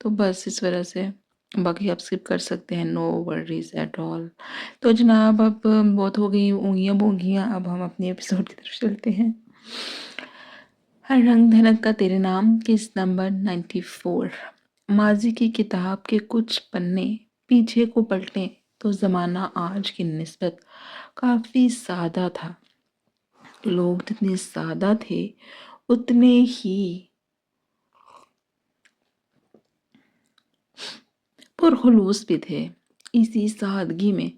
تو بس اس وجہ سے باقی آپ اسکپ کر سکتے ہیں، نو ورریز ایٹ آل۔ تو جناب اب بہت ہو گئی اونگیاں بونگیاں، اب ہم اپنے ایپیسوڈ کی طرف چلتے ہیں۔ ہر رنگ دھنک کا تیرے نام، کس نمبر 94۔ ماضی کی کتاب کے کچھ پنے پیچھے کو پلٹیں تو زمانہ آج کی نسبت کافی سادہ تھا۔ لوگ جتنے سادہ تھے اتنے ہی پرخلوص بھی تھے۔ اسی سادگی میں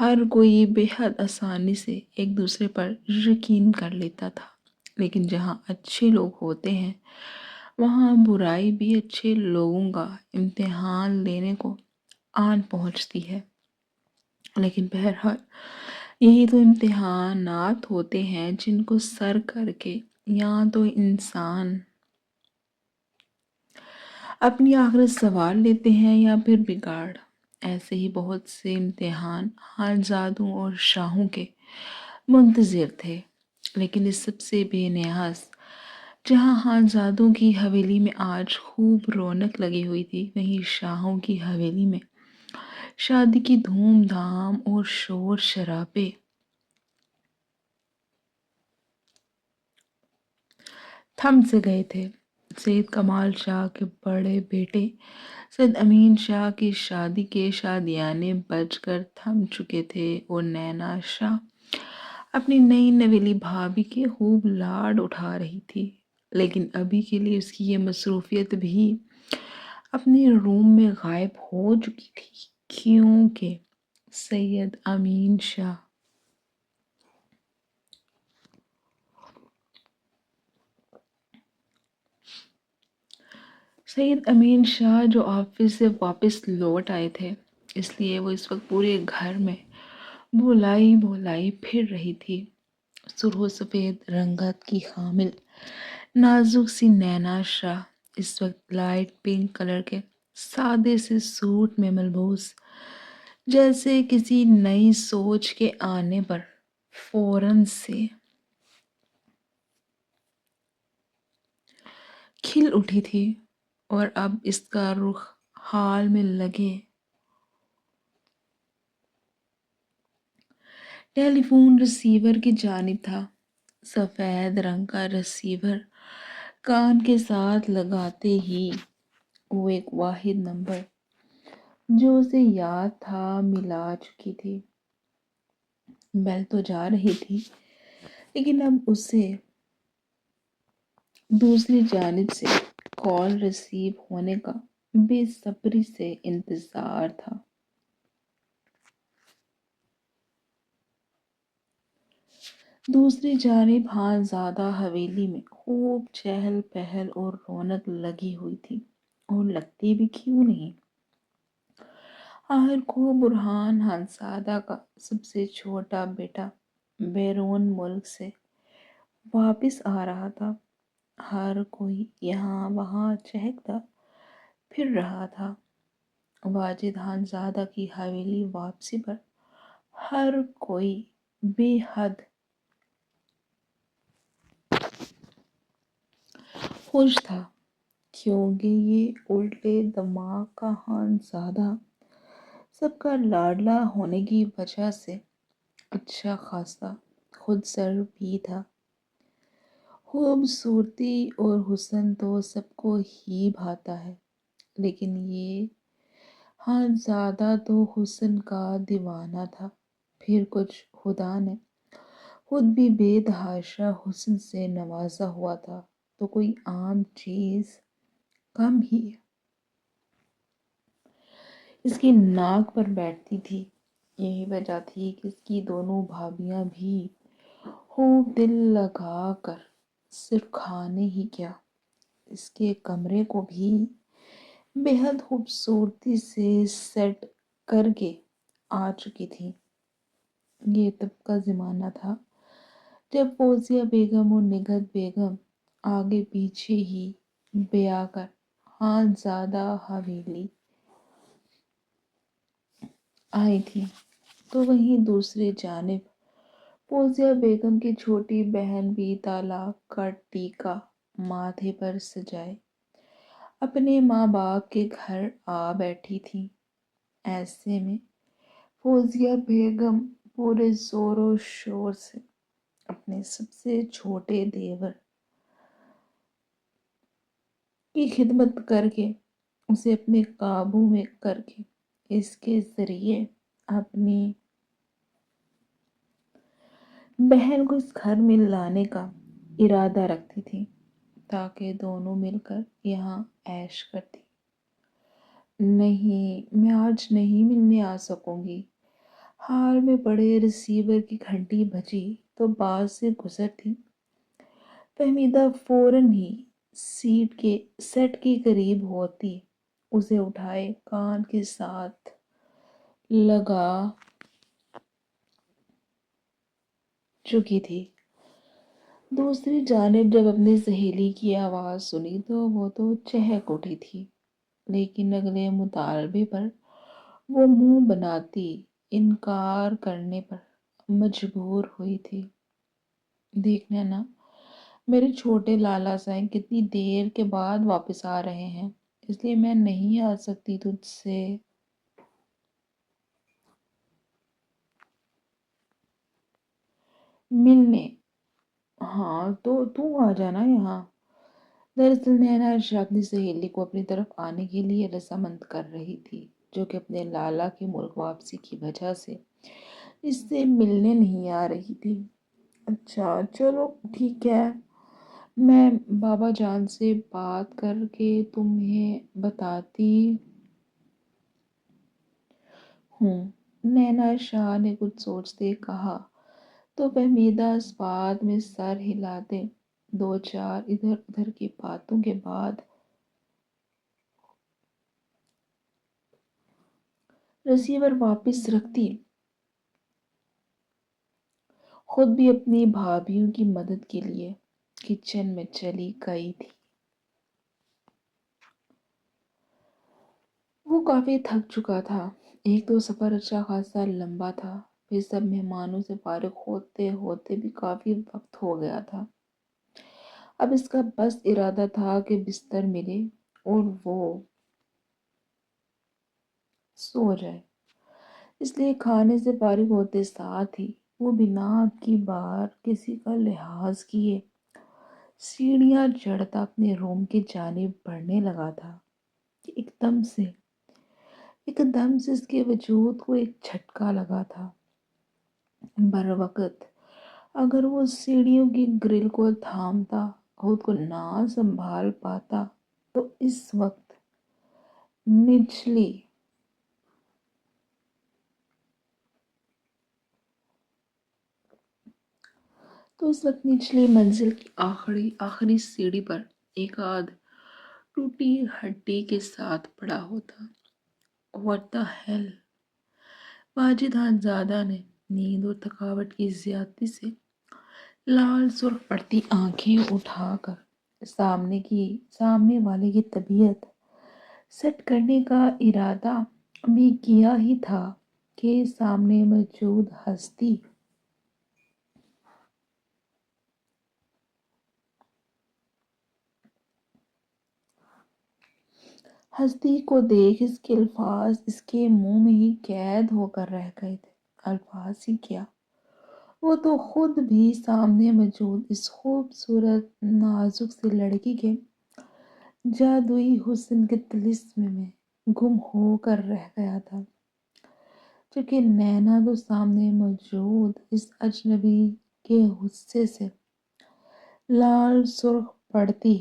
ہر کوئی بے حد آسانی سے ایک دوسرے پر یقین کر لیتا تھا، لیکن جہاں اچھے لوگ ہوتے ہیں وہاں برائی بھی اچھے لوگوں کا امتحان لینے کو آن پہنچتی ہے۔ لیکن بہرحال یہی تو امتحانات ہوتے ہیں جن کو سر کر کے یا تو انسان اپنی آخرت سنوار لیتے ہیں یا پھر بگاڑ۔ ایسے ہی بہت سے امتحان خانزادوں اور شاہوں کے منتظر تھے، لیکن اس سب سے بے نیاز جہاں خانزادوں کی حویلی میں آج خوب رونق لگی ہوئی تھی، وہیں شاہوں کی حویلی میں شادی کی دھوم دھام اور شور شرابے تھم سے گئے تھے۔ سید کمال شاہ کے بڑے بیٹے سید امین شاہ کی شادی کے شادیانے بج کر تھم چکے تھے اور نینا شاہ اپنی نئی نویلی بھابھی کے خوب لاڈ اٹھا رہی تھی، لیکن ابھی کے لیے اس کی یہ مصروفیت بھی اپنے روم میں غائب ہو چکی تھی، کیونکہ سید امین شاہ جو آفس سے واپس لوٹ آئے تھے، اس لیے وہ اس وقت پورے گھر میں بولائی پھر رہی تھی۔ سرخ و سفید رنگت کی حامل نازک سی نینا شاہ اس وقت لائٹ پنک کلر کے سادے سے سوٹ میں ملبوس، جیسے کسی نئی سوچ کے آنے پر فوراً سے کھل اٹھی تھی، اور اب اس کا رخ حال میں لگے ٹیلی فون ریسیور کی جانب تھا۔ سفید رنگ کا ریسیور کان کے ساتھ لگاتے ہی وہ ایک واحد نمبر جو اسے یاد تھا ملا چکی تھی۔ بیل تو جا رہی تھی، لیکن اب اسے دوسری جانب سے کال ریسیو ہونے کا بے صبری سے انتظار تھا۔ دوسری جانب خانزادہ حویلی میں خوب چہل پہل اور رونق لگی ہوئی تھی، اور لگتی بھی کیوں نہیں۔ آخر کو برہان خانزادہ کا سب سے چھوٹا بیٹا بیرون ملک سے واپس آ رہا تھا۔ ہر کوئی یہاں وہاں چہکتا پھر رہا تھا۔ واجد خانزادہ کی حویلی واپسی پر ہر کوئی بے حد خوش تھا، کیونکہ یہ الٹے دماغ کا خانزادہ سب کا لاڈلا ہونے کی وجہ سے اچھا خاصا خود سر بھی تھا۔ خوبصورتی اور حسن تو سب کو ہی بھاتا ہے، لیکن یہ خانزادہ تو حسن کا دیوانہ تھا۔ پھر کچھ خدا نے خود بھی بے تحاشا حسن سے نوازا ہوا تھا، تو کوئی عام چیز کم ہی اس کی ناک پر بیٹھتی تھی۔ یہی وجہ تھی کہ اس کی دونوں بھابیاں بھی خوب دل لگا کر صرف کھانے ہی کیا، اس کے کمرے کو بھی بے حد خوبصورتی سے سیٹ کر کے آ چکی تھی۔ یہ تب کا زمانہ تھا جب فوزیہ بیگم اور نگہت بیگم آگے پیچھے ہی بیاہ کر خانزادہ حویلی آئی تھی، تو وہیں دوسری جانب فوزیہ بیگم کی چھوٹی بہن بھی طلاق کا ٹیکا ماتھے پر سجائے اپنے ماں باپ کے گھر آ بیٹھی تھی۔ ایسے میں فوزیہ بیگم پورے زور و شور سے اپنے سب سے چھوٹے دیور کی خدمت کر کے اسے اپنے قابو میں کر کے اس کے ذریعے اپنی بہن کو اس گھر میں لانے کا ارادہ رکھتی تھی تاکہ دونوں مل کر یہاں عیش کرتی۔ نہیں، میں آج نہیں ملنے آ سکوں گی۔ حال میں پڑے ریسیور کی گھنٹی بجی تو باز سے گزرتی فہمیدہ فوراً ہی سیٹ کے قریب ہوتی، اسے اٹھائے کان کے ساتھ لگا چکی تھی۔ دوسری جانب جب اپنی سہیلی کی آواز سنی تو وہ تو چہک اٹھی تھی، لیکن اگلے مطالبے پر وہ منہ بناتی انکار کرنے پر مجبور ہوئی تھی۔ دیکھنا نا، میرے چھوٹے لالا سائیں کتنی دیر کے بعد واپس آ رہے ہیں، اس لیے میں نہیں آ سکتی تجھ سے ملنے۔ ہاں تو آ جانا یہاں۔ دراصل نینا ارشاد اپنی سہیلی کو اپنی طرف آنے کے لیے رضامند کر رہی تھی، جو کہ اپنے لالا کی ملک واپسی کی وجہ سے اس سے ملنے نہیں آ رہی تھی۔ اچھا چلو ٹھیک ہے، میں بابا جان سے بات کر کے تمہیں بتاتی ہوں، نینا شاہ نے کچھ سوچتے کہا تو فہمیدہ اس بات میں سر ہلاتے دو چار ادھر ادھر کی باتوں کے بعد ریسیور واپس رکھتی، خود بھی اپنی بھابھیوں کی مدد کے لیے کچن میں چلی گئی تھی۔ وہ کافی تھک چکا تھا، ایک تو سفر اچھا خاصا لمبا تھا، پھر سب مہمانوں سے فارغ ہوتے ہوتے بھی کافی وقت ہو گیا تھا۔ اب اس کا بس ارادہ تھا کہ بستر ملے اور وہ سو جائے، اس لیے کھانے سے فارغ ہوتے ساتھ ہی وہ بنا اب کی بار کسی کا لحاظ کیے سیڑھیاں چڑھتا اپنے روم کی جانب بڑھنے لگا تھا کہ ایک دم سے اس کے وجود کو ایک جھٹکا لگا تھا۔ بروقت اگر وہ سیڑھیوں کی گرل کو تھامتا، خود کو نہ سنبھال پاتا تو اس وقت نچلی منزل کی آخری سیڑھی پر ایک آدھ ٹوٹی ہڈی کے ساتھ پڑا ہوتا۔ What the hell؟ Wajid Khanzada نے نیند اور تھکاوٹ کی زیادتی سے لال سرخ پڑتی آنکھیں اٹھا کر سامنے والے کی طبیعت سیٹ کرنے کا ارادہ بھی کیا ہی تھا کہ سامنے موجود ہستی کو دیکھ اس کے الفاظ اس کے منہ میں ہی قید ہو کر رہ گئے تھے۔ الفاظ ہی کیا، وہ تو خود بھی سامنے موجود اس خوبصورت نازک سی لڑکی کے جادوئی حسن کے طلسم میں گم ہو کر رہ گیا تھا، چونکہ نینا تو سامنے موجود اس اجنبی کے غصے سے لال سرخ پڑتی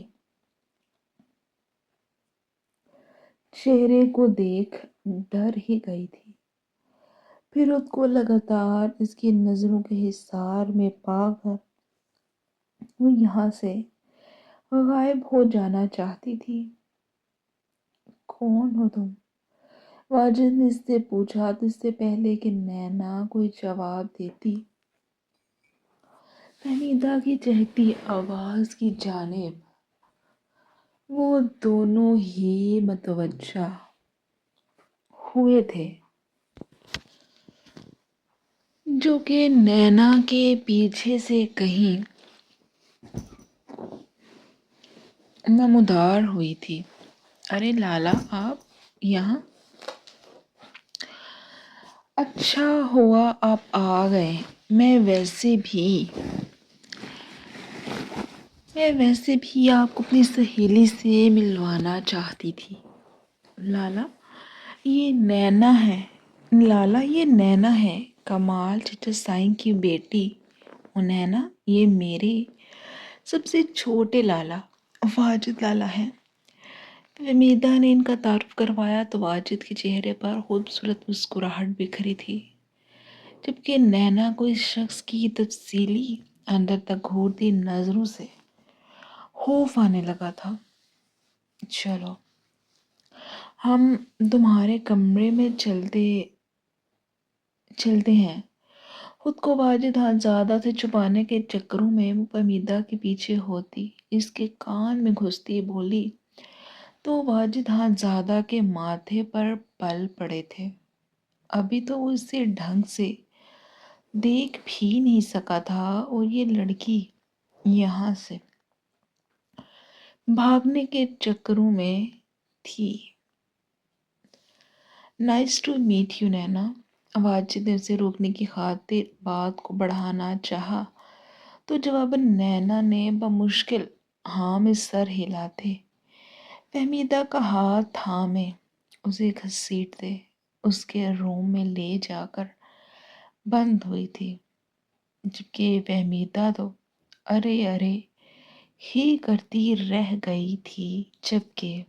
چہرے کو دیکھ ڈر ہی گئی تھی، پھر خود کو لگاتار اس کی نظروں کے حصار میں پا کر وہ یہاں سے غائب ہو جانا چاہتی تھی۔ کون ہو تم؟ واجد نے اس سے پوچھا تو اس سے پہلے کہ نینا کوئی جواب دیتی فہمیدہ کی چہکتی آواز کی جانب وہ دونوں ہی متوجہ ہوئے تھے، جو کہ نینا کے پیچھے سے کہیں نمودار ہوئی تھی۔ ارے لالا آپ یہاں، اچھا ہوا آپ آ گئے۔ میں ویسے بھی آپ کو اپنی سہیلی سے ملوانا چاہتی تھی۔ لالا یہ نینا ہے کمال چچا سائیں کی بیٹی، اور نینا یہ میرے سب سے چھوٹے لالا واجد لالا ہیں۔ حمیدہ نے ان کا تعارف کروایا تو واجد کے چہرے پر خوبصورت مسکراہٹ بکھری تھی، جبکہ نینا کو اس شخص کی تفصیلی اندر تک گھورتی نظروں سے خوف آنے لگا تھا۔ چلو ہم تمہارے کمرے میں چلتے ہیں۔ خود کو واجد حاجزادہ سے چھپانے کے چکروں میں وہ حمیدہ کے پیچھے ہوتی اس کے کان میں گھستی بولی تو واجد حاجزادہ کے ماتھے پر پل پڑے تھے۔ ابھی تو وہ اسے ڈھنگ سے دیکھ بھی نہیں سکا تھا، اور یہ لڑکی یہاں سے بھاگنے کے چکروں میں تھی۔ نائس ٹو میٹ یو نینا۔ واجد نے اسے روکنے کی خاطر بات کو بڑھانا چاہا تو جواباً نینا نے بمشکل ہاں میں سر ہلاتے حمیدہ کا ہاتھ تھامے اسے گھسیٹتے اس کے روم میں لے جا کر بند ہوئی تھی، جبکہ حمیدہ تو ارے ارے ہی کرتی رہ گئی تھی، جبکہ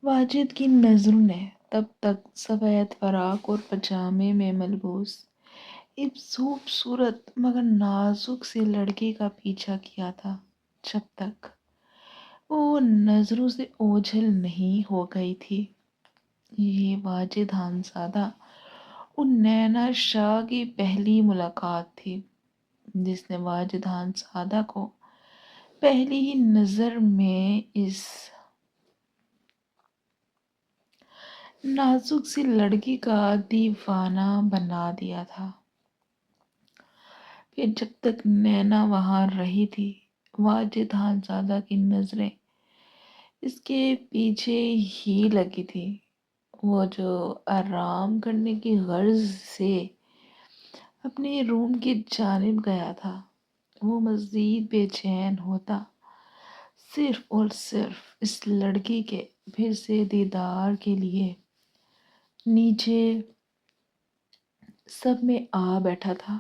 واجد کی نظروں نے تب تک سفید فراق اور پاجامے میں ملبوس ایک خوبصورت مگر نازک سی لڑکی کا پیچھا کیا تھا، جب تک وہ نظروں سے اوجھل نہیں ہو گئی تھی۔ یہ واجد حاجزادہ اور نینا شاہ کی پہلی ملاقات تھی، جس نے واجد حاجزادہ کو پہلی ہی نظر میں اس نازک سی لڑکی کا دیوانہ بنا دیا تھا۔ پھر جب تک نینا وہاں رہی تھی، واجد حاجزادہ کی نظریں اس کے پیچھے ہی لگی تھی۔ وہ جو آرام کرنے کی غرض سے اپنے روم کی جانب گیا تھا، وہ مزید بے چین ہوتا صرف اور صرف اس لڑکی کے پھر سے دیدار کے لیے نیچے سب میں آ بیٹھا تھا۔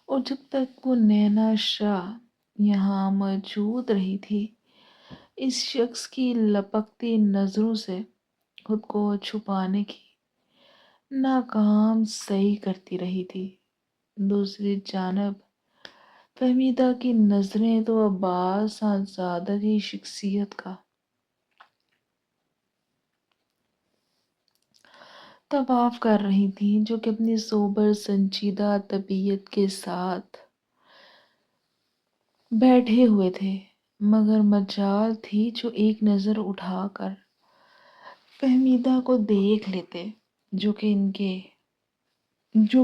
اور جب تک وہ نینا شاہ یہاں موجود رہی تھی، اس شخص کی لپکتی نظروں سے خود کو چھپانے کی ناکام سعی کرتی رہی تھی۔ دوسری جانب حمیدہ کی نظریں تو عباس حاجزادہ کی شخصیت کا طواف کر رہی تھیں، جو کہ اپنی سوبر سنجیدہ طبیعت کے ساتھ بیٹھے ہوئے تھے، مگر مجال تھی جو ایک نظر اٹھا کر حمیدہ کو دیکھ لیتے، جو کہ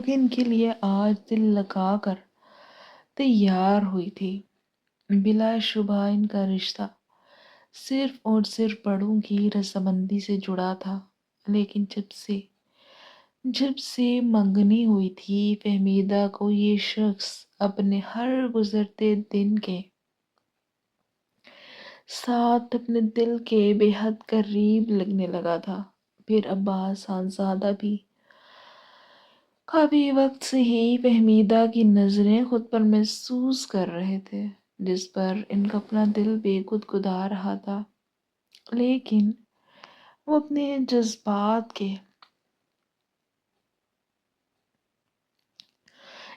ان کے لیے آج دل لگا کر تیار ہوئی تھی۔ بلا شبہ ان کا رشتہ صرف اور صرف بڑوں کی رضامندی سے جڑا تھا، لیکن جب سے منگنی ہوئی تھی، حمیدہ کو یہ شخص اپنے ہر گزرتے دن کے ساتھ اپنے دل کے بے حد قریب لگنے لگا تھا۔ پھر عباس حاجزادہ بھی کافی وقت سے ہی حمیدہ کی نظریں خود پر محسوس کر رہے تھے، جس پر ان کا اپنا دل بھی گدگدا رہا تھا، لیکن وہ اپنے جذبات کے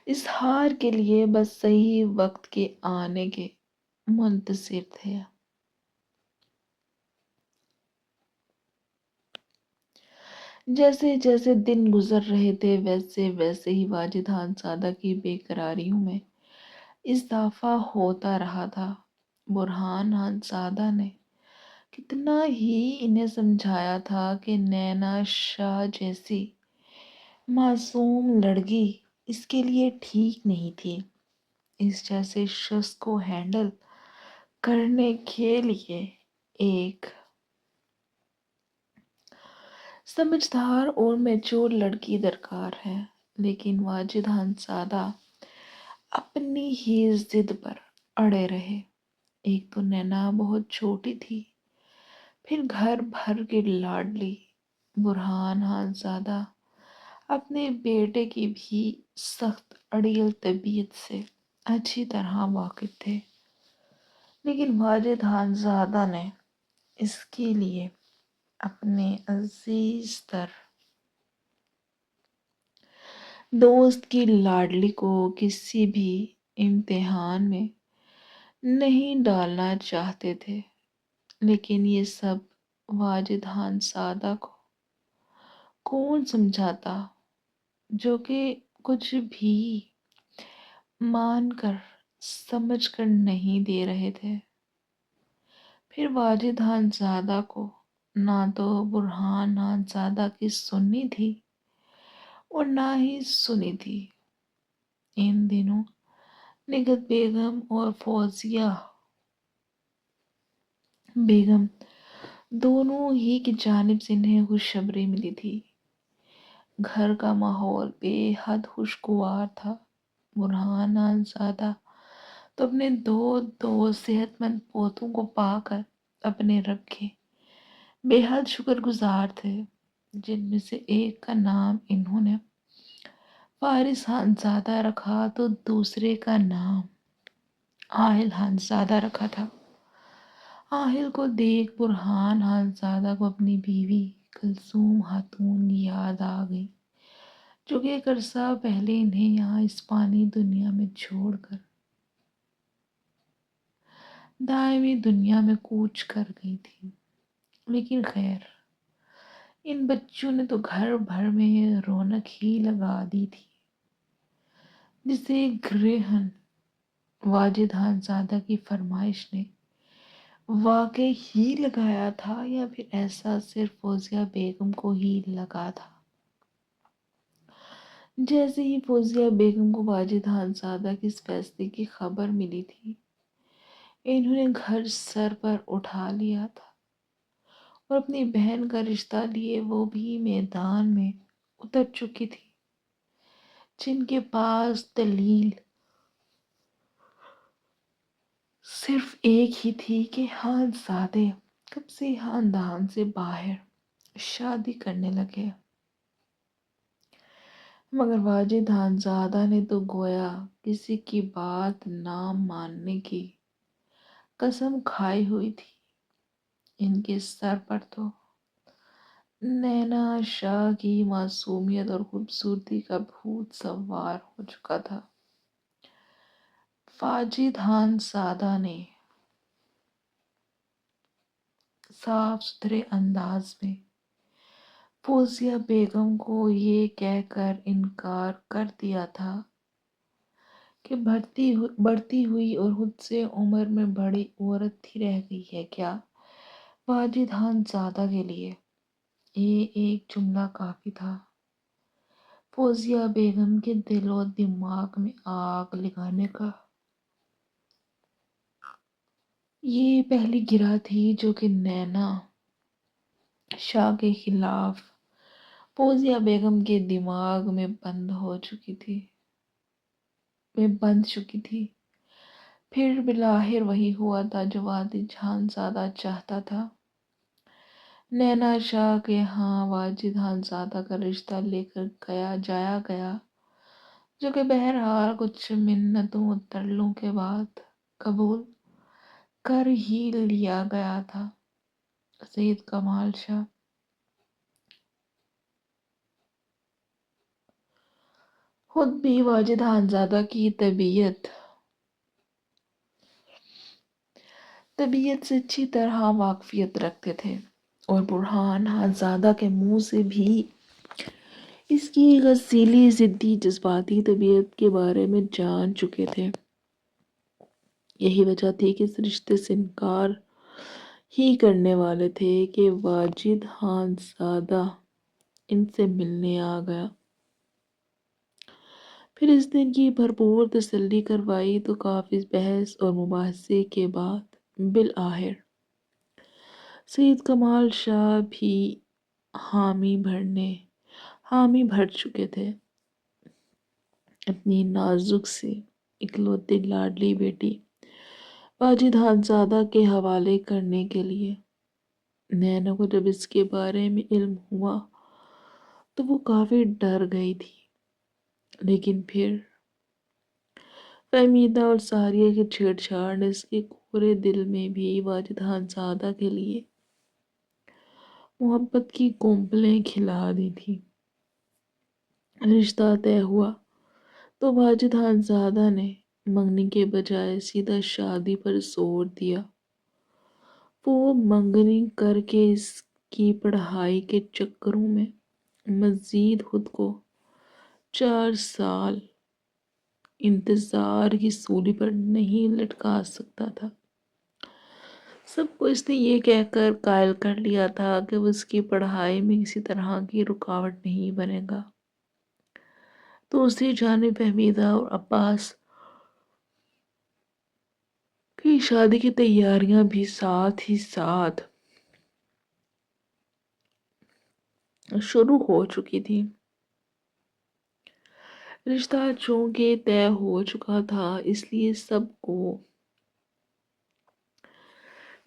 اظہار کے لیے بس صحیح وقت کے آنے کے منتظر تھے۔ جیسے جیسے دن گزر رہے تھے، ویسے ویسے ہی واجد حاجزادہ کی بے قراریوں میں اضافہ ہوتا رہا تھا۔ برہان حاجزادہ نے کتنا ہی انہیں سمجھایا تھا کہ نینا شاہ جیسی معصوم لڑکی اس کے لیے ٹھیک نہیں تھی۔ اس جیسے شخص کو ہینڈل کرنے کے لیے ایک سمجھدار اور میچور لڑکی درکار ہے، لیکن واجد خانزادہ اپنی ہی ضد پر اڑے رہے۔ ایک تو نینا بہت چھوٹی تھی، پھر گھر بھر کے لاڈلی برہان خانزادہ اپنے بیٹے کی بھی سخت اڑیل طبیعت سے اچھی طرح واقف تھے، لیکن واجد خانزادہ نے اس کے لیے اپنے عزیز تر دوست کی لاڈلی کو کسی بھی امتحان میں نہیں ڈالنا چاہتے تھے۔ لیکن یہ سب واجد خانزادہ کو کون سمجھاتا، جو کہ کچھ بھی مان کر سمجھ کر نہیں دے رہے تھے۔ پھر واجد خانزادہ کو نہ تو برہان خانزادہ کی سننی تھی اور نہ ہی سنی تھی۔ ان دنوں نگہت بیگم اور فوزیہ بیگم دونوں ہی کی جانب سے انہیں خوشخبری ملی تھی۔ گھر کا ماحول بے حد خوشگوار تھا۔ برہان خانزادہ تو اپنے دو صحت مند پوتوں کو پا کر اپنے رب کے بے حد شکر گزار تھے، جن میں سے ایک کا نام انہوں نے فارس خانزادہ رکھا تو دوسرے کا نام عاہل خانزادہ رکھا تھا۔ عاہل کو دیکھ برہان خانزادہ کو اپنی بیوی کلثوم خاتون یاد آ گئی، جو کہ ایک عرصہ پہلے انہیں یہاں اس فانی دنیا میں چھوڑ کر دائمی دنیا میں کوچ کر گئی تھی۔ لیکن خیر، ان بچوں نے تو گھر بھر میں رونق ہی لگا دی تھی، جسے گرہن واجد خانزادہ کی فرمائش نے واقع ہی لگایا تھا، یا پھر ایسا صرف فوزیہ بیگم کو ہی لگا تھا۔ جیسے ہی فوزیہ بیگم کو واجد خانزادہ کی اس فیصلے کی خبر ملی تھی، انہوں نے گھر سر پر اٹھا لیا تھا اور اپنی بہن کا رشتہ لیے وہ بھی میدان میں اتر چکی تھی، جن کے پاس دلیل صرف ایک ہی تھی کہ خانزادے کب سے خاندان سے باہر شادی کرنے لگے۔ مگر واجد خانزادہ نے تو گویا کسی کی بات نہ ماننے کی قسم کھائی ہوئی تھی۔ ان کے سر پر تو نینا شاہ کی معصومیت اور خوبصورتی کا بھوت سوار ہو چکا تھا۔ واجد خانزادہ نے صاف ستھرے انداز میں فوزیہ بیگم کو یہ کہہ کر انکار کر دیا تھا کہ بڑھتی ہوئی اور خود سے عمر میں بڑی عورت ہی رہ گئی ہے کیا؟ واجد خانزادہ کے لیے یہ ایک جملہ کافی تھا، فوزیہ بیگم کے دل و دماغ میں آگ لگانے کا۔ یہ پہلی گرہ تھی جو کہ نینا شاہ کے خلاف فوزیہ بیگم کے دماغ میں بند چکی تھی۔ پھر بالآخر وہی ہوا تھا جو واجد خانزادہ چاہتا تھا۔ نینا شاہ کے ہاں واجد خانزادہ کا رشتہ لے کر جایا گیا، جو کہ بہرحال کچھ منتوں و ترلوں کے بعد قبول کر ہی لیا گیا تھا۔ سید کمال شاہ خود بھی واجد خانزادہ کی طبیعت سے اچھی طرح واقفیت رکھتے تھے، اور برہان خانزادہ کے منہ سے بھی اس کی غزیلی ضدی جذباتی طبیعت کے بارے میں جان چکے تھے۔ یہی وجہ تھی کہ اس رشتے سے انکار ہی کرنے والے تھے کہ واجد خانزادہ ان سے ملنے آ گیا۔ پھر اس دن کی بھرپور تسلی کروائی تو کافی بحث اور مباحثے کے بعد بالآخر سید کمال شاہ بھی حامی بھر چکے تھے اپنی نازک سے اکلوتی لاڈلی بیٹی واجد خانزادہ کے حوالے کرنے کے لیے۔ نینا کو جب اس کے بارے میں علم ہوا تو وہ کافی ڈر گئی تھی، لیکن پھر فہمیدہ اور ساریہ کی چھیڑ چھاڑ نے اس کے کوڑے دل میں بھی واجد خانزادہ کے لیے محبت کی کونپلیں کھلا دی تھی۔ رشتہ طے ہوا تو واجد خانزادہ نے منگنی کے بجائے سیدھا شادی پر زور دیا۔ وہ منگنی کر کے اس کی پڑھائی کے چکروں میں مزید خود کو 4 سال انتظار کی سولی پر نہیں لٹکا سکتا تھا۔ سب کو اس نے یہ کہہ کر قائل کر لیا تھا کہ وہ اس کی پڑھائی میں کسی طرح کی رکاوٹ نہیں بنے گا۔ دوسری جانب فہمیدہ اور عباس کی شادی کی تیاریاں بھی ساتھ ہی ساتھ شروع ہو چکی تھی۔ رشتہ چونکہ طے ہو چکا تھا، اس لیے سب کو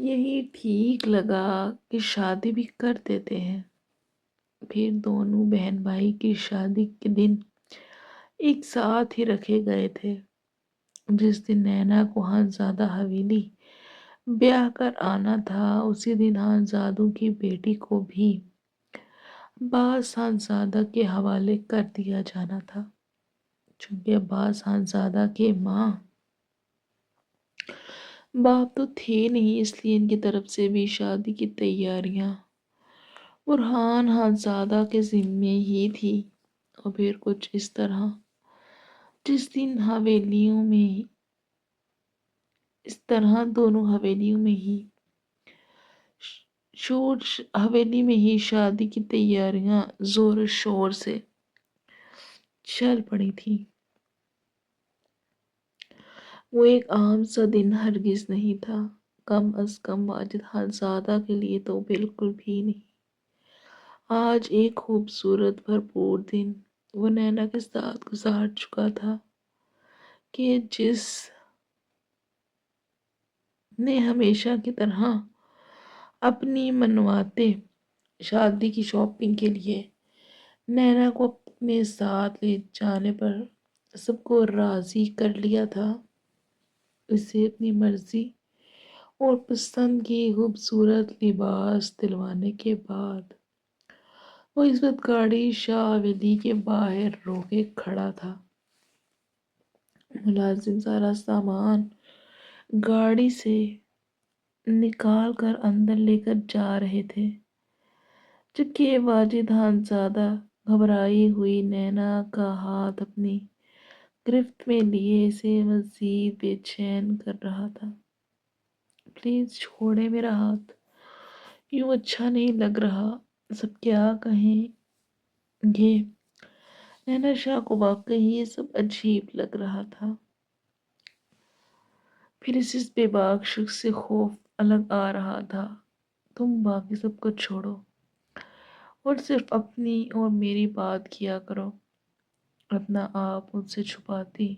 یہی ٹھیک لگا کہ شادی بھی کر دیتے ہیں۔ پھر دونوں بہن بھائی کی شادی کے دن ایک ساتھ ہی رکھے گئے تھے۔ جس دن نینا کو خانزادہ حویلی بیاہ کر آنا تھا، اسی دن خانزادوں کی بیٹی کو بھی عباس خانزادہ کے حوالے کر دیا جانا تھا۔ چونکہ عباس خانزادہ کے ماں باپ تو تھے نہیں، اس لیے ان کی طرف سے بھی شادی کی تیاریاں برہان خانزادہ کے ذمے ہی تھی۔ اور پھر کچھ اس طرح دونوں حویلیوں میں ہی شادی کی تیاریاں زور و شور سے چل پڑی تھی۔ وہ ایک عام سا دن ہرگز نہیں تھا، کم از کم واجد خانزادہ کے لیے تو بالکل بھی نہیں۔ آج ایک خوبصورت بھرپور دن وہ نینا کے ساتھ گزار چکا تھا کہ جس نے ہمیشہ کی طرح اپنی منواتے شادی کی شاپنگ کے لیے نینا کو اپنے ساتھ لے جانے پر سب کو راضی کر لیا تھا، اسے اپنی مرضی اور پسند کی خوبصورت لباس دلوانے کے بعد وہ اس وقت گاڑی شاہ حویلی کے باہر روکے کھڑا تھا۔ ملازم سارا سامان گاڑی سے نکال کر اندر لے کر جا رہے تھے، جبکہ واجد خانزادہ گھبرائی ہوئی نینا کا ہاتھ اپنی گرفت میں لیے اسے مزید بے چین کر رہا تھا۔ پلیز چھوڑیں میرا ہاتھ، یوں اچھا نہیں لگ رہا، سب کیا کہیں گے۔ نینا شاہ کو واقعی یہ سب عجیب لگ رہا تھا۔ پھر اس بے باک شخص سے خوف الگ آ رہا تھا۔ تم باقی سب کو چھوڑو اور صرف اپنی اور میری بات کیا کرو۔ اپنا آپ مجھ سے چھپاتی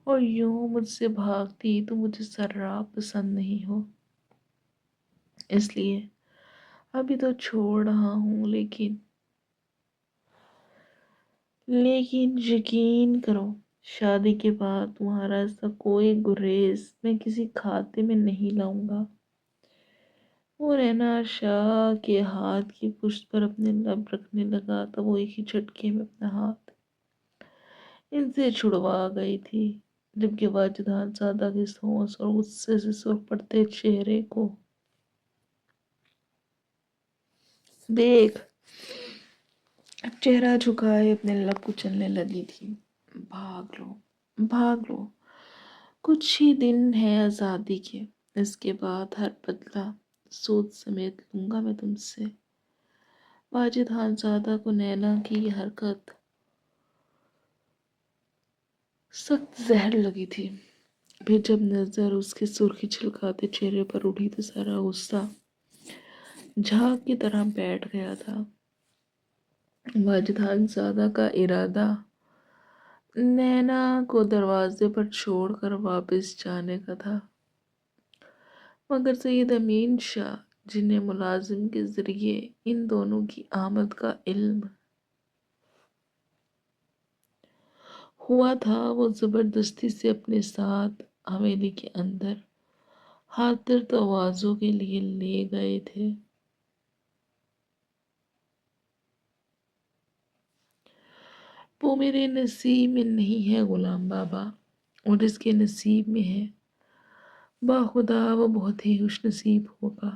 اور یوں مجھ سے بھاگتی تو مجھے ذرا پسند نہیں ہو۔ اس لیے ابھی تو چھوڑ رہا ہوں، لیکن یقین کرو شادی کے بعد تمہارا ایسا کوئی گریز میں کسی کھاتے میں نہیں لاؤں گا۔ وہ نینا شاہ کے ہاتھ کی پشت پر اپنے لب رکھنے لگا تو وہ ایک ہی جھٹکے میں اپنا ہاتھ ان سے چھڑوا گئی تھی، جبکہ واجد خانزادہ کے سوز اور غصے سے سرخ پڑتے چہرے کو دیکھ چہرہ جھکائے اپنے لب کچلنے لگی تھی۔ بھاگ لو، کچھ ہی دن ہیں آزادی کے، اس کے بعد ہر بدلہ سود سمیت لوں گا میں تم سے۔ واجد خانزادہ کو نینا کی یہ حرکت سخت زہر لگی تھی۔ پھر جب نظر اس کے سرخی چھلکاتے چہرے پر اٹھی تو سارا غصہ جھاگ کی طرح بیٹھ گیا تھا۔ واجد خان زادہ کا ارادہ نینا کو دروازے پر چھوڑ کر واپس جانے کا تھا، مگر سید امین شاہ جنہیں ملازم کے ذریعے ان دونوں کی آمد کا علم ہوا تھا، وہ زبردستی سے اپنے ساتھ حویلی کے اندر خاطر تواضع کے لیے لے گئے تھے۔ وہ میرے نصیب میں نہیں ہے غلام بابا، اور اس کے نصیب میں ہے، باخدا وہ بہت ہی خوش نصیب ہوگا۔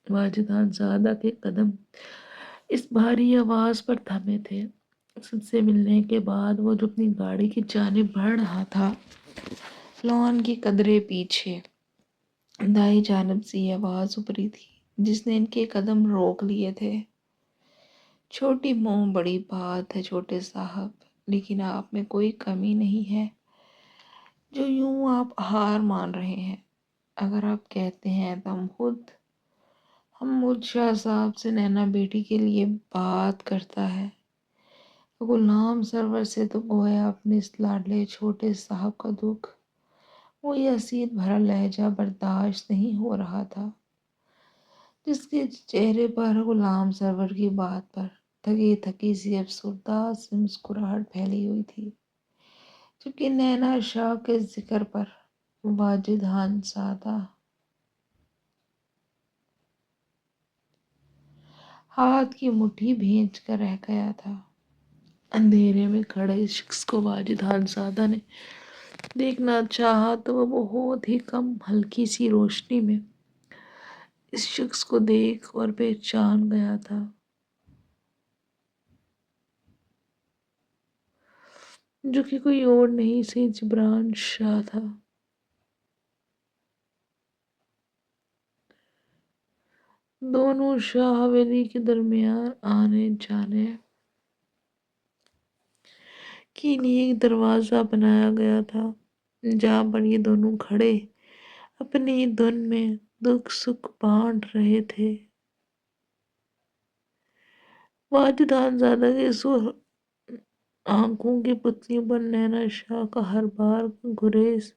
واجد خان زادہ کے قدم اس بھاری آواز پر تھمے تھے۔ سب سے ملنے کے بعد وہ جو اپنی گاڑی کی جانب بڑھ رہا تھا، لان کی قدرے پیچھے دائیں جانب سے یہ آواز ابھری تھی جس نے ان کے قدم روک لیے تھے۔ چھوٹی منہ بڑی بات ہے چھوٹے صاحب، لیکن آپ میں کوئی کمی نہیں ہے جو یوں آپ ہار مان رہے ہیں۔ اگر آپ کہتے ہیں تو ہم خود شاہ صاحب سے نینا بیٹی کے لیے بات کرتا ہے۔ غلام سرور سے تو گویا اپنے اس لاڈلے چھوٹے صاحب کا دکھ، وہ یہ حسین بھرا لہجہ برداشت نہیں ہو رہا تھا جس کے چہرے پر غلام سرور کی بات پر تھکی تھکی سی افسردہ سی مسکراہٹ پھیلی ہوئی تھی، چونکہ نینا شاہ کے ذکر پر واجد خان زادہ ہاتھ کی مٹھی بھیج کر رہ گیا تھا۔ اندھیرے میں کھڑے اس شخص کو واجد خان زادہ نے دیکھنا چاہا تو وہ بہت ہی کم ہلکی سی روشنی میں اس شخص کو دیکھ اور پہچان گیا تھا، جو کہ کوئی اور نہیں سید جبران شاہ تھا۔ دونوں شاہ حویلی کے درمیان آنے جانے کے لیے ایک دروازہ بنایا گیا تھا جہاں پر یہ دونوں کھڑے اپنی دھن میں دکھ سکھ بانٹ رہے تھے۔ واجد خان زادہ کے سر آنکھوں کی پتلیوں پر نینا شاہ کا ہر بار گریز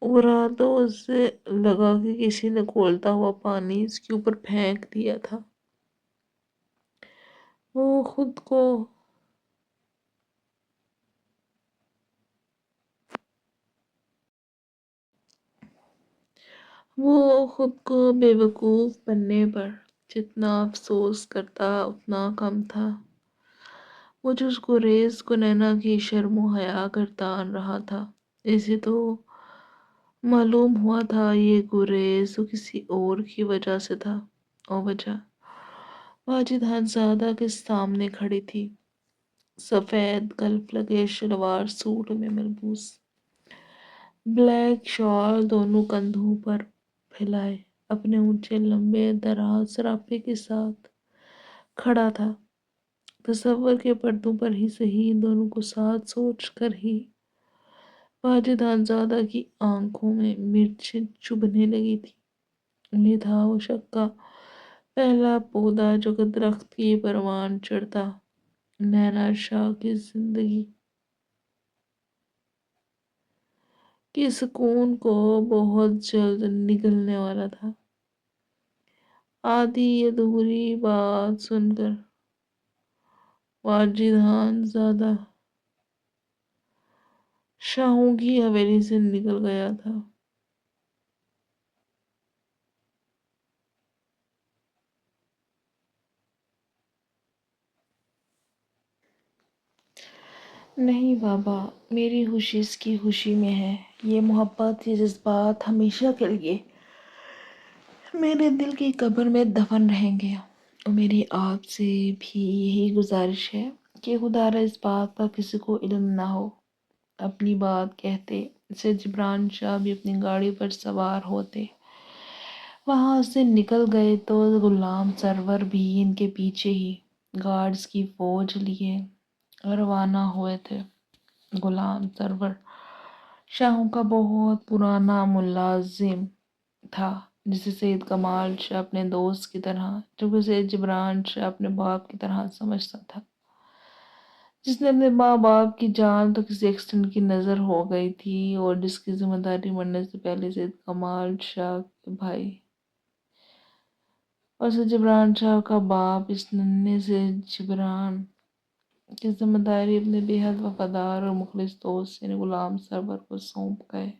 ابھرا تو اسے لگا کہ کسی نے کھولتا ہوا پانی اس کے اوپر پھینک دیا تھا۔ وہ خود کو بے وقوف بننے پر جتنا افسوس کرتا اتنا کم تھا۔ وہ جو اس گریز کو نینا کی شرم و حیا کرتا آن رہا تھا، اسے تو معلوم ہوا تھا یہ گریز تو کسی اور کی وجہ سے تھا، اور وجہ واجد خان زادہ کے سامنے کھڑی تھی، سفید گلف لگے شلوار سوٹ میں ملبوس، بلیک شال دونوں کندھوں پر پھیلائے اپنے اونچے لمبے دراز سراپے کے ساتھ کھڑا تھا۔ تصور کے پردوں پر ہی صحیح دونوں کو ساتھ سوچ کر ہی واجد خان زادہ کی آنکھوں میں مرچیں چبھنے لگی تھی۔ یہ تھا وہ شک کا پہلا پودا جو کہ درخت کی پروان چڑھتا نینا شاہ کی زندگی کے سکون کو بہت جلد نگلنے والا تھا۔ آدھی ادھوری بات سن کر واجد خان زادہ شاہوں کی حویلی سے نکل گیا تھا۔ نہیں بابا، میری خوشی اس کی خوشی میں ہے۔ یہ محبت، یہ جذبات ہمیشہ کے لیے میرے دل کی قبر میں دفن رہیں گے، اور میری آپ سے بھی یہی گزارش ہے کہ خدا را اس بات کا کسی کو علم نہ ہو۔ اپنی بات کہتے سید جبران شاہ بھی اپنی گاڑی پر سوار ہوتے وہاں سے نکل گئے تو غلام سرور بھی ان کے پیچھے ہی گارڈز کی فوج لیے روانہ ہوئے تھے۔ غلام سرور شاہوں کا بہت پرانا ملازم تھا جسے سید کمال شاہ اپنے دوست کی طرح، جبکہ سید جبران شاہ اپنے باپ کی طرح سمجھتا تھا، جس نے اپنے ماں باپ کی جان تو کسی ایکسیڈنٹ کی نظر ہو گئی تھی، اور جس کی ذمہ داری مرنے سے پہلے سید کمال شاہ کے بھائی اور سید جبران شاہ کا باپ اس ننھے سے جبران کی ذمہ داری اپنے بے حد وفادار اور مخلص دوست یعنی غلام سرور کو سونپ گئے۔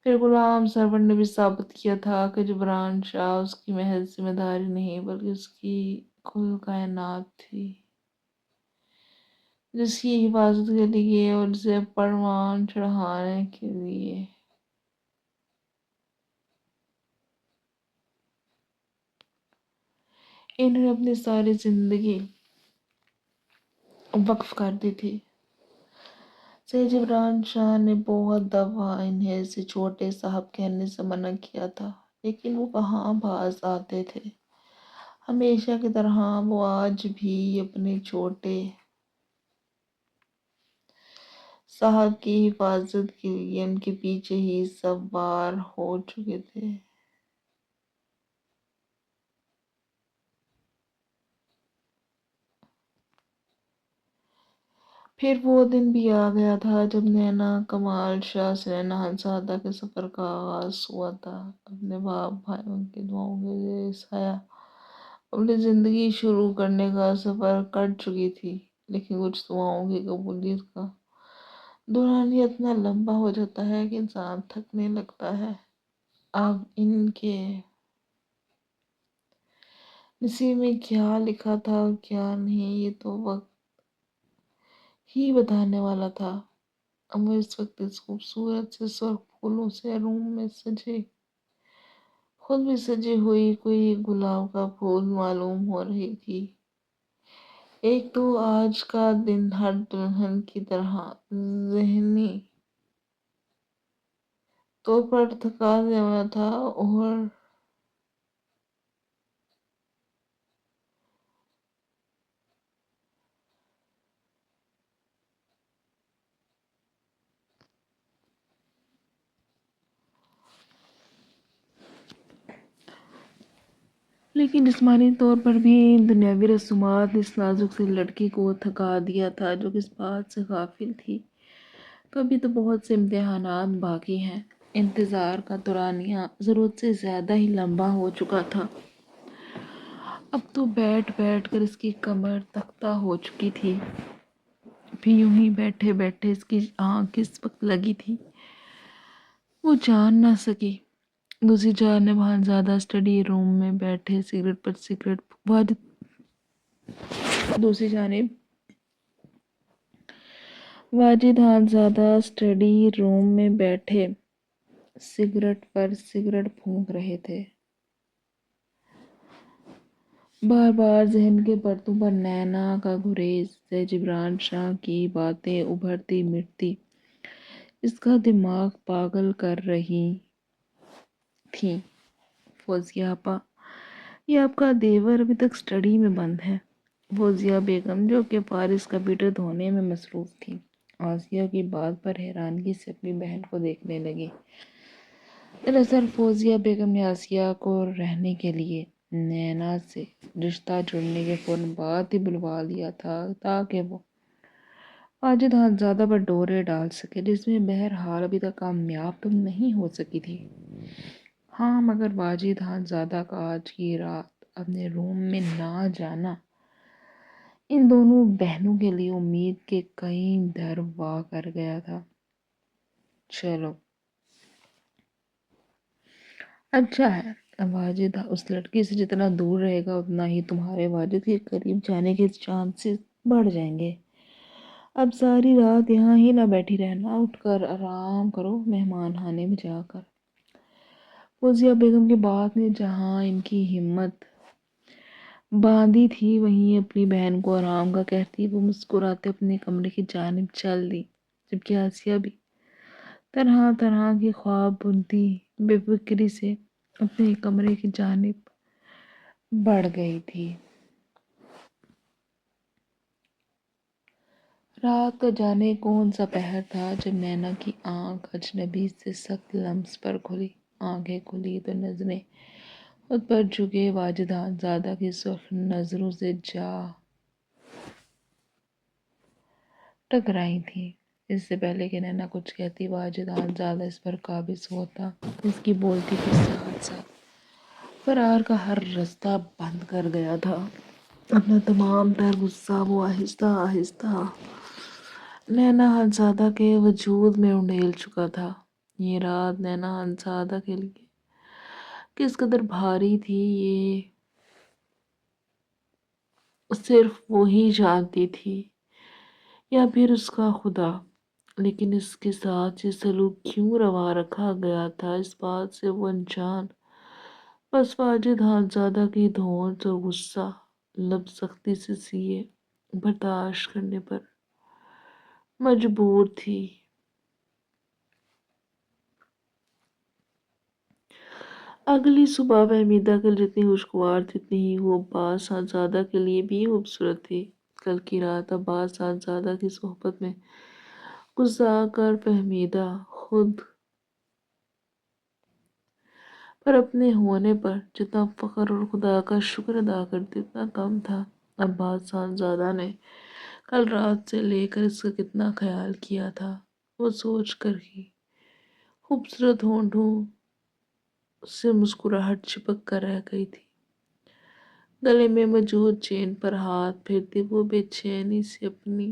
پھر غلام سرور نے بھی ثابت کیا تھا کہ جبران شاہ اس کی محض ذمہ داری نہیں بلکہ اس کی کل کائنات تھی، جس کی حفاظت کے لیے اور اسے پروان چڑھانے کے لیے انہوں نے اپنی ساری زندگی وقف کر دی تھی۔ سید جبران شاہ نے بہت دفعہ انہیں اسے چھوٹے صاحب کہنے سے منع کیا تھا، لیکن وہ کہاں باز آتے تھے۔ ہمیشہ کی طرح وہ آج بھی اپنے چھوٹے صاحب کی حفاظت کے لیے ان کے پیچھے ہی سوار ہو چکے تھے۔ پھر وہ دن بھی آ گیا تھا جب نینا کمال شاہ سے نینا ہنسادہ کے سفر کا آغاز ہوا تھا۔ اپنے باپ بھائیوں کی دعاؤں کے زیر سایہ اپنی زندگی شروع کرنے کا سفر کٹ چکی تھی، لیکن کچھ دعاؤں کی قبولیت کا دوران یہ اتنا لمبا ہو جاتا ہے کہ انسان تھکنے لگتا ہے۔ اب ان کے نصیب میں کیا لکھا تھا اور کیا نہیں یہ تو وقت ہی بتانے والا تھا۔ اب وہ اس وقت اس خوبصورت سے سرخ پھولوں سے روم میں سجے، خود بھی سجی ہوئی کوئی گلاب کا پھول معلوم ہو رہی تھی۔ ایک تو آج کا دن ہر دلہن کی طرح ذہنی طور پر تھکا دینے والا تھا، اور لیکن جسمانی طور پر بھی دنیاوی رسومات نے اس نازک سی لڑکی کو تھکا دیا تھا جو کہ اس بات سے غافل تھی کبھی تو بہت سے امتحانات باقی ہیں۔ انتظار کا دورانیہ ضرورت سے زیادہ ہی لمبا ہو چکا تھا۔ اب تو بیٹھ بیٹھ کر اس کی کمر تختہ ہو چکی تھی۔ پھر یوں ہی بیٹھے بیٹھے اس کی آنکھ کس وقت لگی تھی وہ جان نہ سکی۔ دوسری جانب خانزادہ اسٹڈی روم میں بیٹھے سگریٹ پر سگریٹ واجد خانزادہ اسٹڈی روم میں بیٹھے سگریٹ پر سگریٹ پھونک رہے تھے۔ بار بار ذہن کے پرتوں پر نینا کا گریز، سید جبران شاہ کی باتیں ابھرتی مٹتی اس کا دماغ پاگل کر رہی تھیں۔ فوزیہ آپا، یہ آپ کا دیور ابھی تک اسٹڈی میں بند ہے۔ فوزیہ بیگم جو کہ فارس کمپیوٹر دھونے میں مصروف تھی، آسیہ کی بات پر حیرانگی سے اپنی بہن کو دیکھنے لگی۔ دراصل فوزیہ بیگم نے آسیہ کو رہنے کے لیے نینا سے رشتہ جڑنے کے فوراً بعد ہی بلوا لیا تھا تاکہ وہ واجد خانزادہ پر ڈورے ڈال سکے، جس میں بہرحال ابھی تک کامیاب تو نہیں ہو سکی تھی۔ ہاں مگر واجد خانزادہ کا آج کی رات اپنے روم میں نہ جانا ان دونوں بہنوں کے لیے امید کے کئی در وا کر گیا تھا۔ چلو اچھا ہے، اب واجد اس لڑکی سے جتنا دور رہے گا اتنا ہی تمہارے واجد کے قریب جانے کے چانسز بڑھ جائیں گے۔ اب ساری رات یہاں ہی نہ بیٹھی رہنا، اٹھ کر آرام کرو مہمان خانے میں جا کر۔ فوزیہ بیگم کی بات نے جہاں ان کی ہمت باندھی تھی وہیں اپنی بہن کو آرام کا کہتی وہ مسکراتے اپنے کمرے کی جانب چل دی، جبکہ آسیہ بھی طرح طرح کے خواب بنتی بے فکری سے اپنے کمرے کی جانب بڑھ گئی تھی۔ رات کا جانے کون سا پہر تھا جب نینا کی آنکھ اجنبی سے سخت لمس پر کھلی۔ آنکھیں کھلی تو نظریں خود پر جھکے واجد خانزادہ کی سرخ نظروں سے جا ٹکرائی تھی۔ اس سے پہلے کہ نینا کچھ کہتی واجد خانزادہ اس پر قابض ہوتا، اس کی بولتی کے ساتھ ساتھ فرار کا ہر رستہ بند کر گیا تھا۔ اپنا تمام تر غصہ وہ آہستہ آہستہ نینا خانزادہ کے وجود میں انڈیل چکا تھا۔ یہ رات نینا خانزادہ کے لیے کس قدر بھاری تھی یہ صرف وہی جانتی تھی، یا پھر اس کا خدا۔ لیکن اس کے ساتھ یہ سلوک کیوں روا رکھا گیا تھا، اس بات سے وہ انجان۔ بس واجد خانزادہ کی دھونس اور غصہ لب سختی سے سیے برداشت کرنے پر مجبور تھی۔ اگلی صبح فہمیدہ کل جتنی خوشگوار تھی اتنی ہی وہ عباس خانزادہ کے لیے بھی خوبصورت تھی۔ کل کی رات عباس خانزادہ کی صحبت میں گزار کر فہمیدہ خود پر اپنے ہونے پر جتنا فخر اور خدا کا شکر ادا کرتی اتنا کم تھا۔ عباس خانزادہ نے کل رات سے لے کر اس کا کتنا خیال کیا تھا، وہ سوچ کر ہی خوبصورت ہونٹوں سے مسکراہٹ چپک کر رہ گئی تھی۔ گلے میں موجود چین پر ہاتھ پھیرتی وہ بے چینی سے اپنی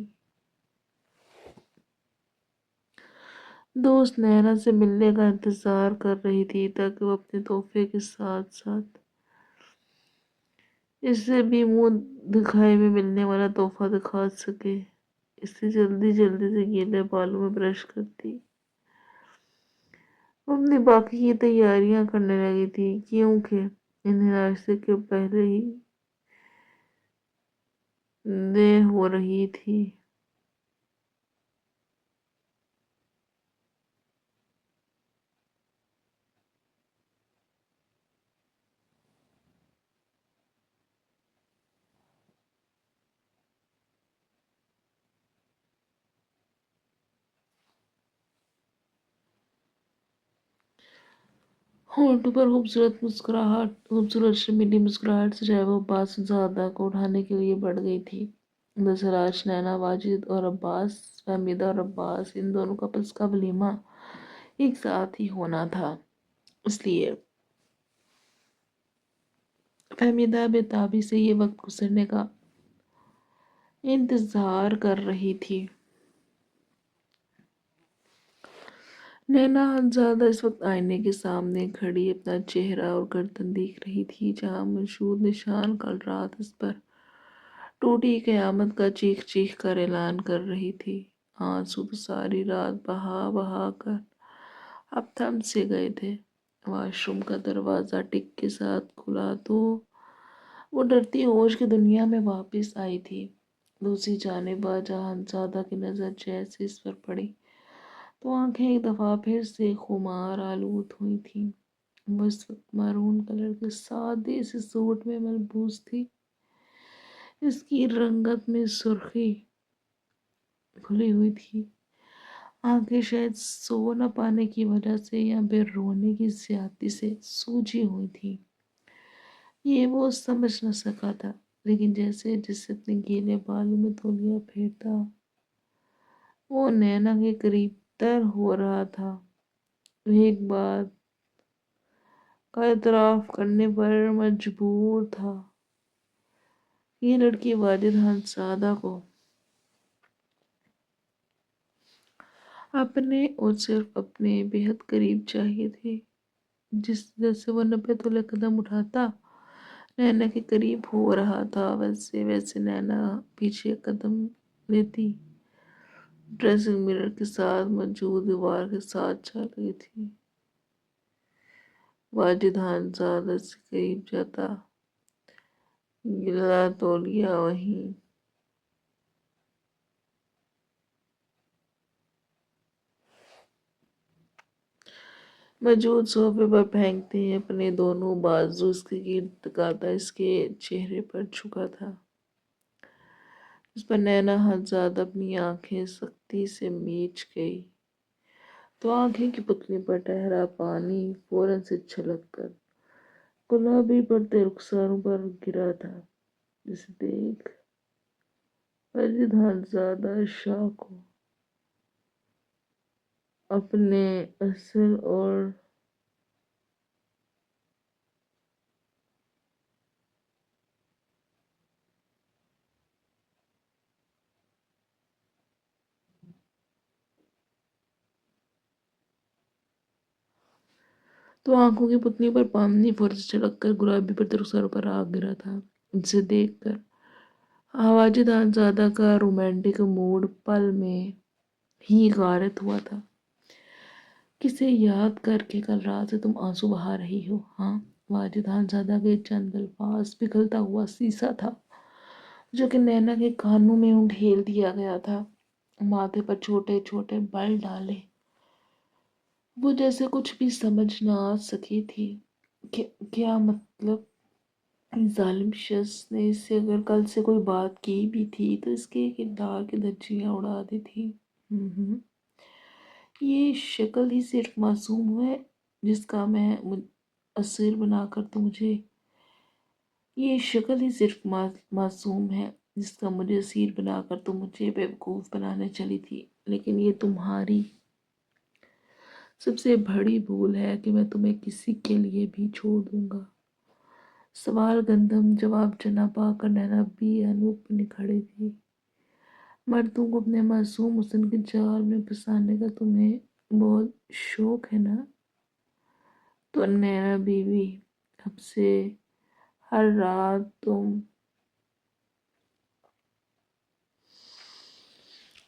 دوست نینا سے ملنے کا انتظار کر رہی تھی تاکہ وہ اپنے تحفے کے ساتھ ساتھ اس سے بھی منہ دکھائے میں ملنے والا تحفہ دکھا سکے۔ اس سے جلدی سے گیلے بالوں میں برش کرتی وہ اپنی باقی کی تیاریاں کرنے لگی تھی، کیونکہ انہیں ناشتے کے پہلے ہی دیر ہو رہی تھی۔ ہونٹوں پر خوبصورت شرمیلی مسکراہٹ سے چاہے وہ عباس خانزادہ کو اٹھانے کے لیے بڑھ گئی تھی۔ دراصل آج نینا واجد اور عباس، فہمیدہ اور عباس، ان دونوں کپلز کا ولیمہ ایک ساتھ ہی ہونا تھا، اس لیے فہمیدہ بےتابی سے یہ وقت گزرنے کا انتظار کر رہی تھی۔ نینا خانزادہ اس وقت آئینے کے سامنے کھڑی اپنا چہرہ اور گردن دیکھ رہی تھی، جہاں موجود نشان کل رات اس پر ٹوٹی قیامت کا چیخ چیخ کر اعلان کر رہی تھی۔ آنسو تو ساری رات بہا کر اب تھم سے گئے تھے۔ واش روم کا دروازہ ٹک کے ساتھ کھلا تو وہ ڈرتی ہوش کی دنیا میں واپس آئی تھی۔ دوسری جانب جہاں خانزادہ کی نظر جیسے اس پر پڑی تو آنکھیں ایک دفعہ پھر سے خمار آلود ہوئی تھیں۔ وہ اس وقت مارون کلر کے سادے سے سوٹ میں ملبوس تھی۔ اس کی رنگت میں سرخی کھلی ہوئی تھی، آنکھیں شاید سو نہ پانے کی وجہ سے یا پھر رونے کی زیادتی سے سوجی ہوئی تھی۔ یہ وہ سمجھ نہ سکا تھا، لیکن جیسے اپنے گیلے بالوں میں تولیہ پھیرتا وہ نینا کے قریب تر ہو رہا تھا۔ وہ ایک بات کا اعتراف کرنے پر مجبور تھا، یہ لڑکی واجد خانزادہ کو اپنے اور صرف اپنے بے حد قریب چاہیے تھی۔ جیسے وہ 90 تولے قدم اٹھاتا نینا کے قریب ہو رہا تھا، ویسے نینا پیچھے قدم لیتی ڈریسنگ مرر کے ساتھ موجود دیوار کے ساتھ چل رہی تھی۔ واجد خانزادہ سے قریب جاتا، گیلا تولیہ وہیں موجود صوفے پر پھینکتے ہیں، اپنے دونوں بازو اس کے گرد ٹکاتا اس کے چہرے پر جھکا تھا، جس پر نینا خانزادہ اپنی آنکھیں سختی سے میچ گئی۔ تو آنکھیں کی پتلی پر ٹھہرا پانی فوراً سے چھلک کر گلابی پڑتے رخساروں پر گرا تھا، جسے دیکھ واجد زادہ شاہ کو اپنے اصل اور تو آنکھوں کی پتلی پر پانی فوراً سے چھلک کر گلابی پڑتے رخساروں پر آ گرا تھا، جسے دیکھ کر واجد زادہ کا رومانٹک موڈ پل میں ہی غارت ہوا تھا۔ کسے یاد کر کے کل رات سے تم آنسو بہا رہی ہو؟ ہاں، واجد زادہ کے چند الفاظ پگھلتا ہوا سیسا تھا جو کہ نینا کے کانوں میں انڈھیل دیا گیا تھا، ماتھے پر چھوٹے چھوٹے بل ڈالے۔ وہ جیسے کچھ بھی سمجھ نہ آ سکی تھی کہ کیا مطلب اس ظالم شخص نے اس سے اگر کل سے کوئی بات کی بھی تھی تو اس کے کردار کی دھجیاں اڑا دی تھی۔ یہ شکل ہی صرف معصوم ہے جس کا میں اسیر بنا کر تو مجھے یہ شکل ہی صرف معصوم ہے جس کا مجھے اسیر بنا کر تو مجھے بیوقوف بنانے چلی تھی، لیکن یہ تمہاری سب سے بڑی بھول ہے کہ میں تمہیں کسی کے لیے بھی چھوڑ دوں گا۔ سوال گندم جواب چنا پا کر نینا بھی انوپ نکھڑی تھی۔ مردوں کو اپنے معصوم حسن کے جال میں پھنسانے کا تمہیں بہت شوق ہے نا؟ تو نینا بیوی، اب سے ہر رات تم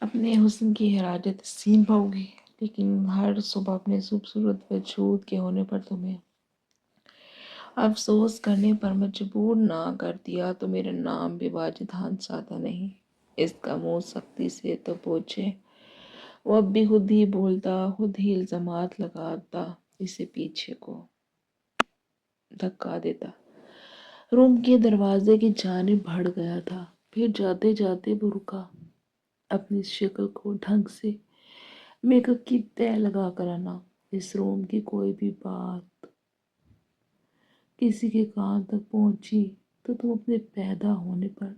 اپنے حسن کی حراجت سین پاؤ گی، لیکن ہر صبح اپنے خوبصورت وجود کے ہونے پر تمہیں افسوس کرنے پر مجبور نہ کر دیا تو میرا نام بھی واجد زادہ نہیں۔ اس کا منہ سختی سے تو پوچھے، وہ اب بھی خود ہی بولتا، خود ہی الزامات لگاتا، اسے پیچھے کو دھکا دیتا، روم کے دروازے کی جانب بڑھ گیا تھا۔ پھر جاتے جاتے وہ رکا، اپنی شکل کو ڈھنگ سے میک اپ کی تہ لگا کر آنا۔ اس روم کی کوئی بھی بات کسی کے کان تک پہنچی تو تم اپنے پیدا ہونے پر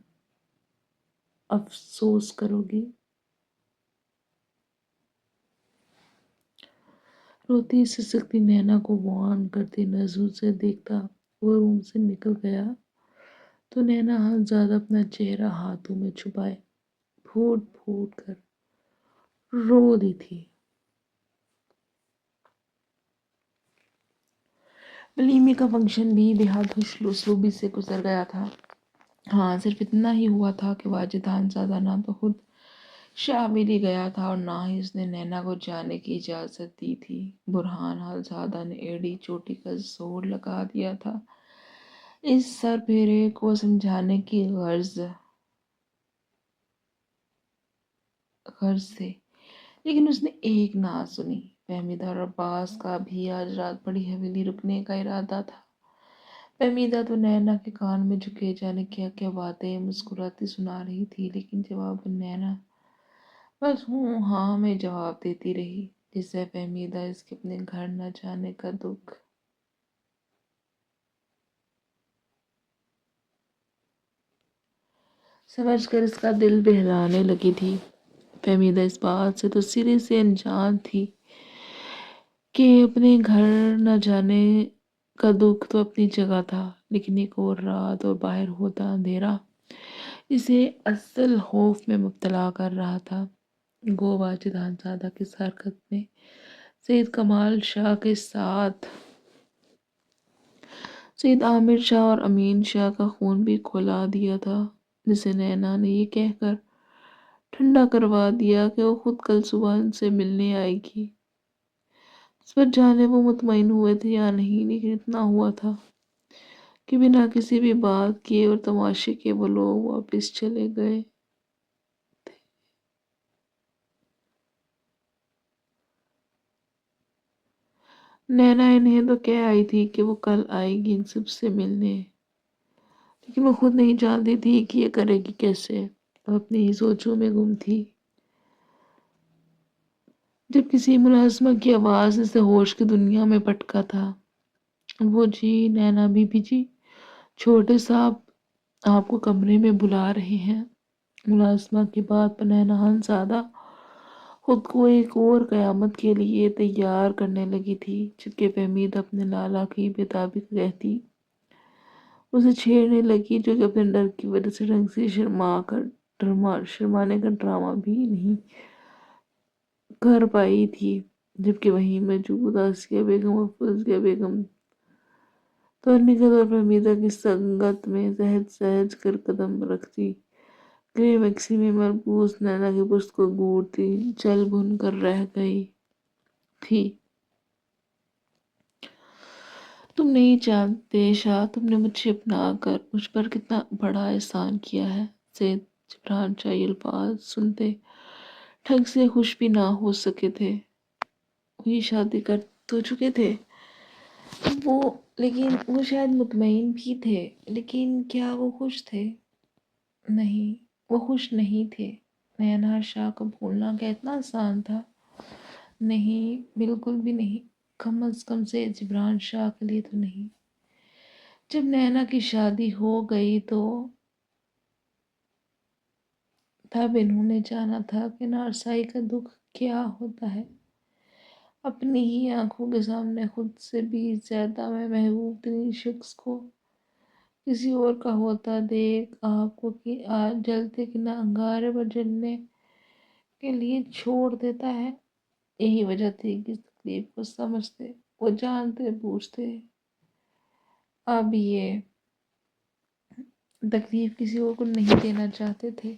افسوس کرو گی۔ روتی سسکتی نینا کو وان کرتی نظروں سے دیکھتا وہ روم سے نکل گیا تو نینا زادہ اپنا چہرہ ہاتھوں میں چھپائے پھوٹ پھوٹ کر رو دی تھی۔ ولیمے کا فنکشن بھی بےحد خوش اسلوبی سے گزر گیا تھا۔ ہاں، صرف اتنا ہی ہوا تھا کہ واجد زادہ نہ تو خود شامل ہی گیا تھا اور نہ ہی اس نے نینا کو جانے کی اجازت دی تھی۔ برہان زادہ نے ایڑی چوٹی کا زور لگا دیا تھا اس سر پھیرے کو سمجھانے کی غرض سے، لیکن اس نے ایک نہ سنی۔ فہمیدہ اور عباس کا بھی آج رات بڑی حویلی رکنے کا ارادہ تھا۔ فہمیدہ تو نینا کے کان میں جھکے جانے کیا کیا باتیں مسکراتی سنا رہی تھی، لیکن جواب نینا بس ہوں ہاں میں جواب دیتی رہی، جس سے فہمیدہ اس کے اپنے گھر نہ جانے کا دکھ سمجھ کر اس کا دل بہلانے لگی تھی۔ فہمیدہ اس بات سے تو سرے سے انجان تھی کہ اپنے گھر نہ جانے کا دکھ تو اپنی جگہ تھا، لیکن ایک اور رات اور باہر ہوتا اندھیرا اسے اصل خوف میں مبتلا کر رہا تھا۔ گو واجد زادہ کی اس حرکت میں سید کمال شاہ کے ساتھ سید عامر شاہ اور امین شاہ کا خون بھی کھولا دیا تھا، جسے نینا نے یہ کہہ کر ٹھنڈا کروا دیا کہ وہ خود کل صبح ان سے ملنے آئے گی۔ اس پر جانے وہ مطمئن ہوئے تھے یا نہیں، لیکن اتنا ہوا تھا کہ بنا کسی بھی بات کیے اور تماشے کے وہ لوگ واپس چلے گئے تھے۔ نینا انہیں تو کہہ آئی تھی کہ وہ کل آئے گی ان سب سے ملنے، لیکن وہ خود نہیں جانتی تھی کہ یہ کرے گی کیسے۔ وہ اپنی ہی سوچوں میں گم تھی۔ جب کسی ملازمہ کی آواز اسے ہوش کی دنیا میں پٹکا تھا۔ وہ جی نینا بی بی جی، چھوٹے صاحب آپ کو کمرے میں بلا رہے ہیں۔ ملازمہ کی بات پر نینا زیادہ خود کو ایک اور قیامت کے لیے تیار کرنے لگی تھی، جبکہ فہمید اپنے لالا کی بےتابی کو کہتی اسے چھیڑنے لگی، جو کہ اپنے ڈر کی وجہ سے ڈھنگ سے شرمانے کا ڈرامہ بھی نہیں کر پائی تھی، جبکہ وہیں موجود آسیہ بیگم اور فوزیہ بیگم تو نکل اور فہمیدہ کی سنگت میں سہج سہج کر قدم رکھتی، گرے میکسی میں مربوط نینا کی پشت کو گھورتی چل بن کر رہ گئی تھی۔ تم نہیں جانتے شاہ، تم نے مجھے اپنا کر مجھ پر کتنا بڑا احسان کیا ہے۔ سید جبران شاہ یہ الفاظ سنتے ٹھنگ سے خوش بھی نہ ہو سکے تھے۔ وہی شادی کر تو چکے تھے لیکن وہ شاید مطمئن بھی تھے، لیکن کیا وہ خوش تھے؟ نہیں، وہ خوش نہیں تھے۔ نینا شاہ کو بھولنا کیا اتنا آسان تھا؟ نہیں، بالکل بھی نہیں، کم از کم سید جبران شاہ کے لیے تو نہیں۔ جب نینا کی شادی ہو گئی تو تب انہوں نے جانا تھا کہ نارسائی کا دکھ کیا ہوتا ہے۔ اپنی ہی آنکھوں کے سامنے خود سے بھی زیادہ محبوب ترین شخص کو کسی اور کا ہوتا دیکھ آپ کو کہ جلتے کہ نہ انگارے پر جلنے کے لیے چھوڑ دیتا ہے۔ یہی وجہ تھی کہ اس تکلیف کو سمجھتے، وہ جانتے بوجھتے اب یہ تکلیف کسی اور کو نہیں دینا چاہتے تھے،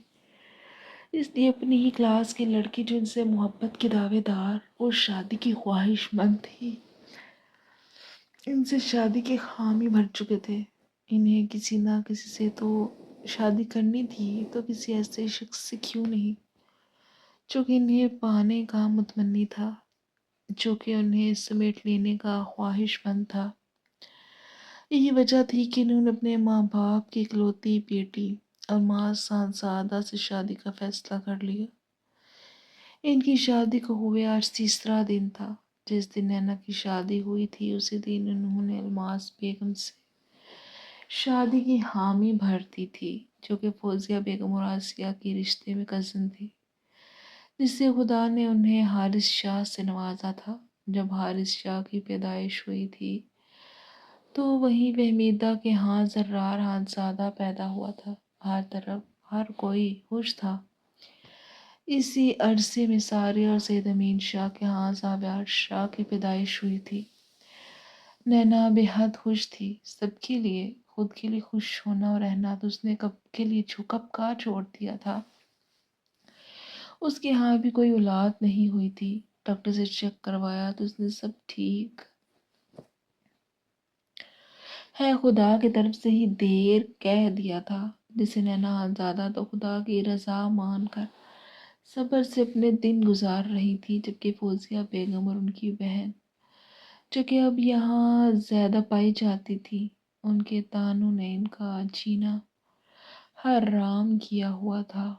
اس لیے اپنی ہی کلاس کی لڑکی جو ان سے محبت کی دعوے دار اور شادی کی خواہش مند تھی، ان سے شادی کے حامی بھر چکے تھے۔ انہیں کسی نہ کسی سے تو شادی کرنی تھی، تو کسی ایسے شخص سے کیوں نہیں جو کہ انہیں پانے کا متمنی تھا، جو کہ انہیں سمیٹ لینے کا خواہش مند تھا۔ یہی وجہ تھی کہ انہوں نے اپنے ماں باپ کی اکلوتی بیٹی الماس صاحبزادہ سے شادی کا فیصلہ کر لیا۔ ان کی شادی کو ہوئے آج تیسرا دن تھا۔ جس دن نینا کی شادی ہوئی تھی، اسی دن انہوں نے الماس بیگم سے شادی کی حامی بھر دی تھی، جو کہ فوزیہ بیگم اور آسیہ کی رشتے میں کزن تھی، جس سے خدا نے انہیں حارث شاہ سے نوازا تھا۔ جب حارث شاہ کی پیدائش ہوئی تھی تو وہیں فہمیدہ کے ہاں زرار زادہ پیدا ہوا تھا۔ ہر طرف ہر کوئی خوش تھا۔ اسی عرصے میں سارے اور سید امین شاہ کے ہاں زاویار شاہ کی پیدائش ہوئی تھی۔ نینا بے حد خوش تھی، سب کے لیے، خود کے لیے خوش ہونا اور رہنا تو اس نے کب کا چھوڑ دیا تھا۔ اس کے ہاں بھی کوئی اولاد نہیں ہوئی تھی۔ ڈاکٹر سے چیک کروایا تو اس نے سب ٹھیک ہے خدا کی طرف سے ہی دیر کہہ دیا تھا، جسے نینا زادہ تو خدا کی رضا مان کر صبر سے اپنے دن گزار رہی تھی، جبکہ فوزیہ بیگم اور ان کی بہن، جو کہ اب یہاں زیادہ پائی جاتی تھی، ان کے تانوں نے ان کا جینا حرام کیا ہوا تھا۔